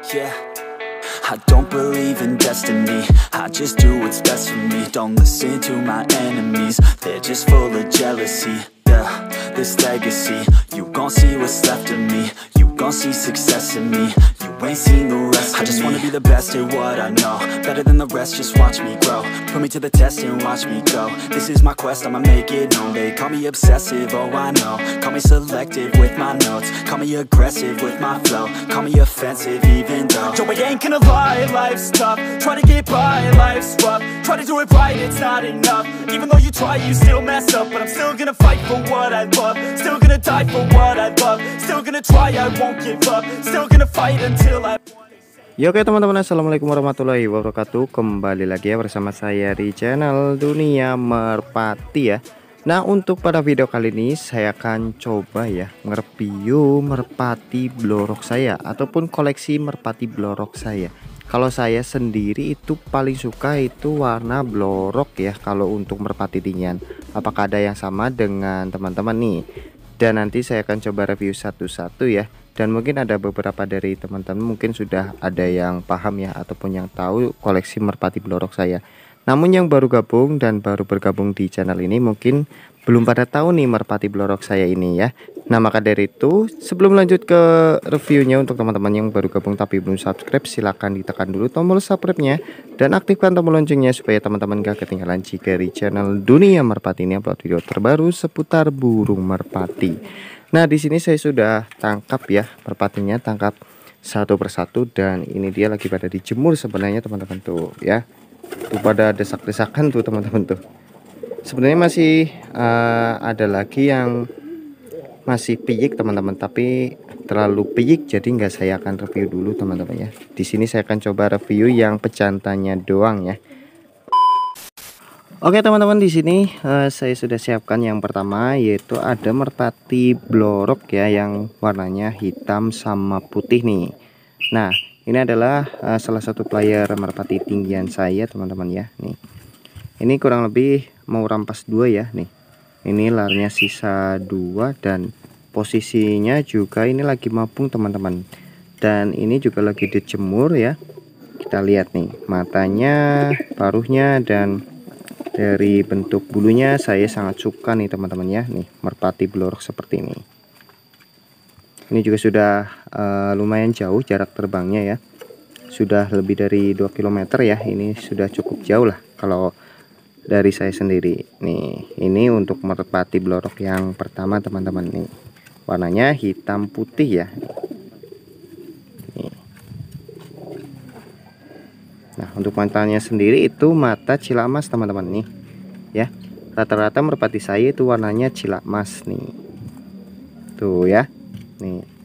Yeah, I don't believe in destiny, I just do what's best for me. Don't listen to my enemies, they're just full of jealousy. Yeah, this legacy, you gon' see what's left of me. You gon' see success in me, you ain't seen the rest of me. I just wanna be the best at what I know, better than the rest, just watch me grow. Put me to the test and watch me go. This is my quest, I'ma make it known. They call me obsessive, oh I know. Call me selective with my notes, call me aggressive with my flow. Call me offensive even though yo, I ain't gonna lie, life's tough. Try to get by, life's rough. Try to do it right, it's not enough. Even though you try, you still mess up. But I'm still gonna fight for what I love, still gonna die for what I love, still gonna try, I won't give up, still gonna fight until I... Ya oke teman-teman, assalamualaikum warahmatullahi wabarakatuh. Kembali lagi ya bersama saya di channel Dunia Merpati ya. Nah untuk pada video kali ini saya akan coba ya nge-review merpati blorok saya ataupun koleksi merpati blorok saya. Kalau saya sendiri itu paling suka itu warna blorok ya kalau untuk merpati tinyan. Apakah ada yang sama dengan teman-teman nih? Dan nanti saya akan coba review satu-satu ya. Dan mungkin ada beberapa dari teman-teman mungkin sudah ada yang paham ya ataupun yang tahu koleksi merpati blorok saya. Namun yang baru gabung dan baru bergabung di channel ini mungkin belum pada tahu nih merpati blorok saya ini ya. Nah maka dari itu sebelum lanjut ke reviewnya, untuk teman-teman yang baru gabung tapi belum subscribe, silahkan ditekan dulu tombol subscribe-nya dan aktifkan tombol loncengnya supaya teman-teman gak ketinggalan jika di channel Dunia Merpati ini upload video terbaru seputar burung merpati. Nah di sini saya sudah tangkap ya merpatinya, tangkap satu persatu dan ini dia lagi pada dijemur sebenarnya teman-teman tuh ya. Tuh pada desak-desakan tuh teman-teman tuh. Sebenarnya masih ada lagi yang masih piyik teman-teman, tapi terlalu piyik jadi nggak saya akan review dulu teman-teman ya. Di sini saya akan coba review yang pejantannya doang ya. Oke teman-teman, di sini saya sudah siapkan yang pertama, yaitu ada merpati blorok ya yang warnanya hitam sama putih nih. Nah ini adalah salah satu player merpati tinggian saya teman-teman ya. Nih ini kurang lebih mau rampas 2 ya nih. Ini larnya sisa 2 dan posisinya juga ini lagi mapung teman-teman. Dan ini juga lagi dijemur ya. Kita lihat nih matanya, paruhnya, dan dari bentuk bulunya saya sangat suka nih teman-teman ya. Nih merpati blorok seperti ini. Ini juga sudah lumayan jauh jarak terbangnya ya. Sudah lebih dari 2 km ya. Ini sudah cukup jauh lah kalau dari saya sendiri. Nih ini untuk merpati blorok yang pertama teman-teman nih. Warnanya hitam putih ya. Nih. Nah untuk matanya sendiri itu mata cilamas teman-teman nih ya. Rata-rata merpati saya itu warnanya cilamas nih. Tuh ya. Nih.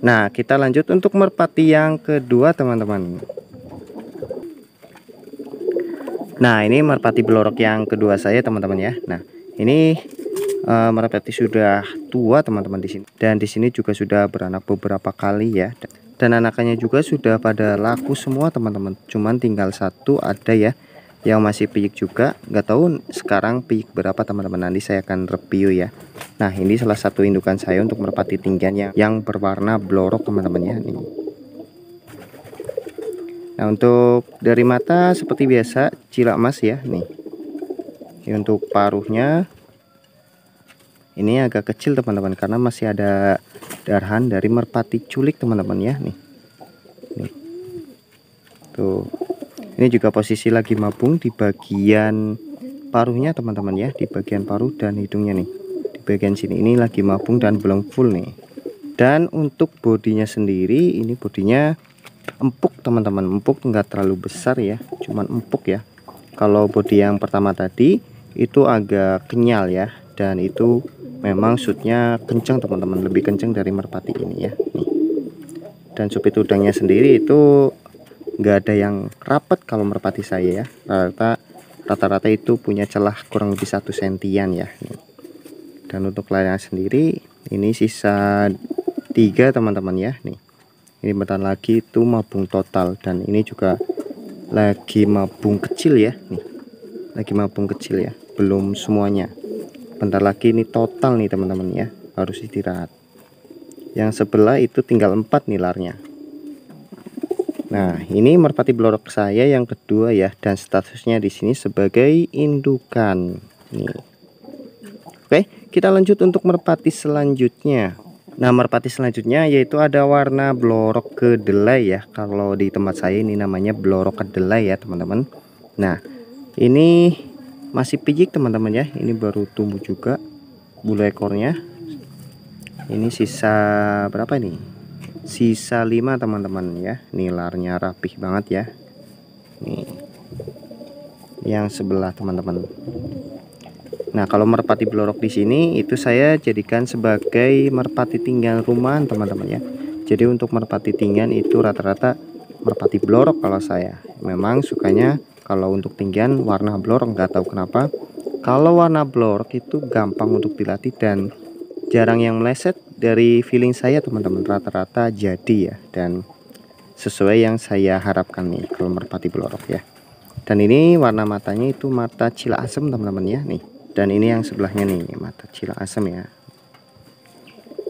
Nah kita lanjut untuk merpati yang kedua teman-teman. Nah ini merpati blorok yang kedua saya teman-teman ya. Nah ini merpati sudah tua teman-teman di sini, dan di sini juga sudah beranak beberapa kali ya. Dan anakannya juga sudah pada laku semua teman-teman. Cuman tinggal satu ada ya yang masih piyik juga. Nggak tahu sekarang piyik berapa teman-teman. Nanti saya akan review ya. Nah ini salah satu indukan saya untuk merpati tinggian yang berwarna blorok teman-teman ya. Nih. Nah untuk dari mata seperti biasa cilamas ya nih. Ini untuk paruhnya ini agak kecil teman-teman karena masih ada darahan dari merpati culik teman-teman ya nih. Nih. Tuh. Ini juga posisi lagi mabung di bagian paruhnya teman-teman ya, di bagian paruh dan hidungnya nih. Di bagian sini ini lagi mabung dan belum full nih. Dan untuk bodinya sendiri ini bodinya empuk teman-teman, empuk, nggak terlalu besar ya, cuman empuk ya. Kalau bodi yang pertama tadi itu agak kenyal ya, dan itu memang shootnya kencang teman-teman, lebih kencang dari merpati ini ya nih. Dan supit udangnya sendiri itu nggak ada yang rapat kalau merpati saya ya, rata-rata itu punya celah kurang lebih 1 sentian ya nih. Dan untuk layarnya sendiri ini sisa 3 teman-teman ya nih. Ini bentar lagi itu mabung total, dan ini juga lagi mabung kecil ya nih, lagi mabung kecil ya, belum semuanya. Bentar lagi ini total nih teman-teman ya, harus istirahat. Yang sebelah itu tinggal 4 nih larnya. Nah, ini merpati blorok saya yang kedua ya, dan statusnya di sini sebagai indukan. Nih. Oke, kita lanjut untuk merpati selanjutnya. Nah, merpati selanjutnya yaitu ada warna blorok kedelai ya. Kalau di tempat saya ini namanya blorok kedelai ya, teman-teman. Nah, ini masih pijik teman-teman ya. Ini baru tumbuh juga bulu ekornya. Ini sisa berapa nih? Sisa 5 teman-teman ya. Nilarnya rapih banget ya. Nih. Yang sebelah teman-teman. Nah, kalau merpati blorok di sini itu saya jadikan sebagai merpati tinggal rumahan teman-teman ya. Jadi untuk merpati tinggian itu rata-rata merpati blorok kalau saya. Memang sukanya kalau untuk tinggian warna blorok, nggak tahu kenapa. Kalau warna blorok itu gampang untuk dilatih dan jarang yang meleset. Dari feeling saya teman-teman, rata-rata jadi ya, dan sesuai yang saya harapkan nih kalau merpati blorok ya. Dan ini warna matanya itu mata cila asem teman-teman ya nih. Dan ini yang sebelahnya nih, mata cila asem ya.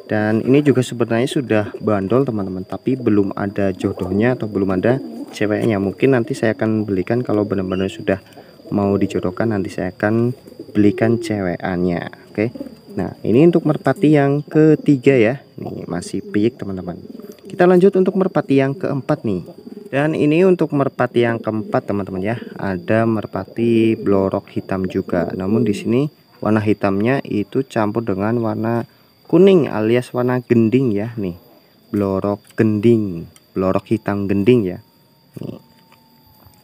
Dan ini juga sebenarnya sudah bandol teman-teman, tapi belum ada jodohnya atau belum ada ceweknya. Mungkin nanti saya akan belikan kalau benar-benar sudah mau dijodohkan, nanti saya akan belikan cewekannya. Oke. Nah, ini untuk merpati yang ketiga ya. Nih masih piyik teman-teman. Kita lanjut untuk merpati yang keempat nih. Dan ini untuk merpati yang keempat teman-teman ya. Ada merpati blorok hitam juga. Namun di sini warna hitamnya itu campur dengan warna kuning alias warna gending ya nih. Blorok gending, blorok hitam gending ya. Nih.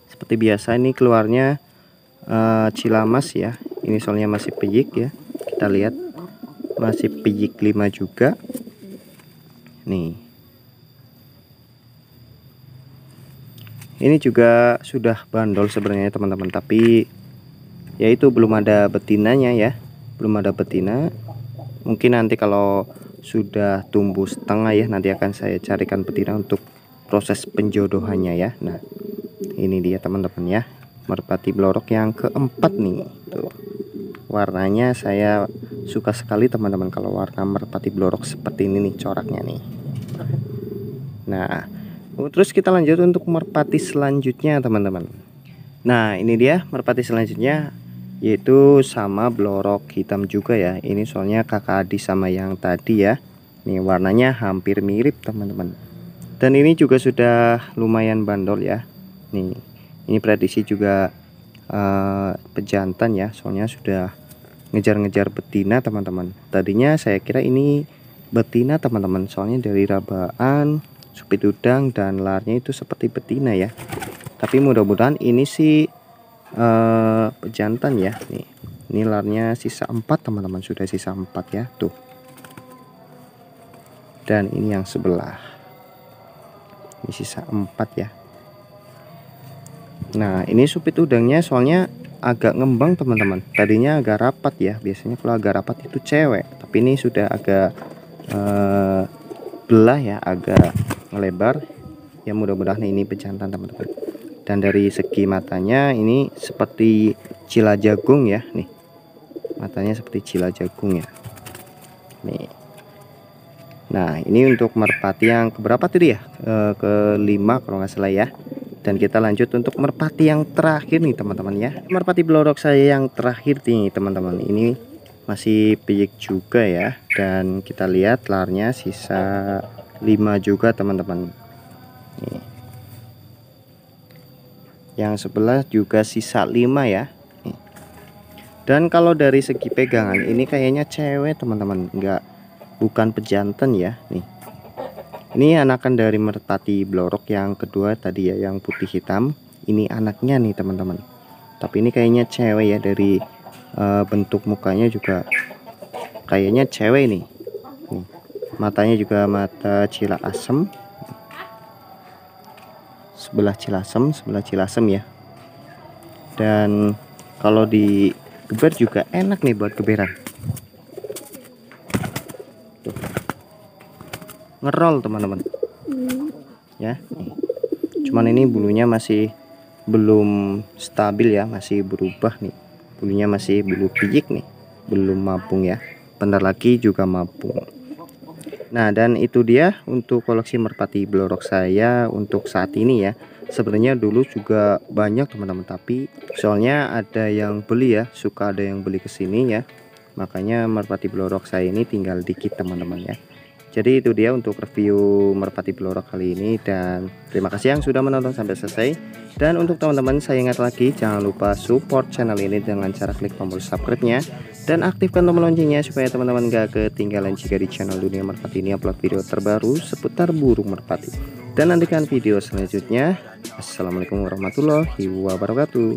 Seperti biasa ini keluarnya cilamas ya. Ini soalnya masih piyik ya. Kita lihat masih piyik 5 juga. Nih. Ini juga sudah bandol sebenarnya teman-teman, tapi ya itu belum ada betinanya ya, belum ada betina. Mungkin nanti kalau sudah tumbuh setengah ya, nanti akan saya carikan betina untuk proses penjodohannya ya. Nah, ini dia teman-teman ya, merpati blorok yang keempat nih. Tuh. Warnanya saya suka sekali teman-teman kalau warna merpati blorok seperti ini nih coraknya nih. Nah, terus kita lanjut untuk merpati selanjutnya teman-teman. Nah, ini dia merpati selanjutnya, yaitu sama blorok hitam juga ya. Ini soalnya kakak adik sama yang tadi ya. Nih warnanya hampir mirip teman-teman. Dan ini juga sudah lumayan bandol ya. Nih, ini prediksi juga pejantan ya. Soalnya sudah ngejar-ngejar betina teman-teman. Tadinya saya kira ini betina teman-teman. Soalnya dari rabaan, supit udang dan larnya itu seperti betina ya. Tapi mudah-mudahan ini sih pejantan ya. Nih, ini larnya sisa 4 teman-teman, sudah sisa 4 ya tuh. Dan ini yang sebelah, ini sisa 4 ya. Nah, ini supit udangnya soalnya agak ngembang teman-teman. Tadinya agak rapat ya, biasanya kalau agak rapat itu cewek, tapi ini sudah agak belah ya, agak lebar ya. Mudah-mudahan ini pejantan teman-teman. Dan dari segi matanya ini seperti cila jagung ya nih, matanya seperti cila jagung ya nih. Nah, ini untuk merpati yang keberapa tadi ya, kelima kalau nggak salah ya. Dan kita lanjut untuk merpati yang terakhir nih teman-teman ya. Merpati blorok saya yang terakhir nih teman-teman, ini masih piyik juga ya. Dan kita lihat larnya sisa 5 juga teman-teman. Yang sebelah juga sisa 5 ya. Nih. Dan kalau dari segi pegangan ini kayaknya cewek teman-teman, bukan pejantan ya. Nih, ini anakan dari merpati blorok yang kedua tadi ya, yang putih hitam. Ini anaknya nih teman-teman, tapi ini kayaknya cewek ya. Dari bentuk mukanya juga kayaknya cewek nih. Nih, matanya juga mata cila asem, sebelah cilasem ya. Dan kalau digeber juga enak nih buat geberan. Tuh. Ngerol teman-teman ya nih. Cuman ini bulunya masih belum stabil ya, masih berubah nih. Bulunya masih bulu piyik nih, belum mabung ya. Bentar lagi juga mabung. Nah, dan itu dia untuk koleksi merpati blorok saya untuk saat ini ya. Sebenarnya dulu juga banyak teman-teman, tapi soalnya ada yang beli ya, suka ada yang beli ke sini ya. Makanya merpati blorok saya ini tinggal dikit teman-teman ya. Jadi itu dia untuk review merpati blorok kali ini, dan terima kasih yang sudah menonton sampai selesai. Dan untuk teman-teman, saya ingat lagi, jangan lupa support channel ini dengan cara klik tombol subscribe-nya dan aktifkan tombol loncengnya supaya teman-teman gak ketinggalan jika di channel Dunia Merpati ini upload video terbaru seputar burung merpati. Dan nantikan video selanjutnya. Assalamualaikum warahmatullahi wabarakatuh.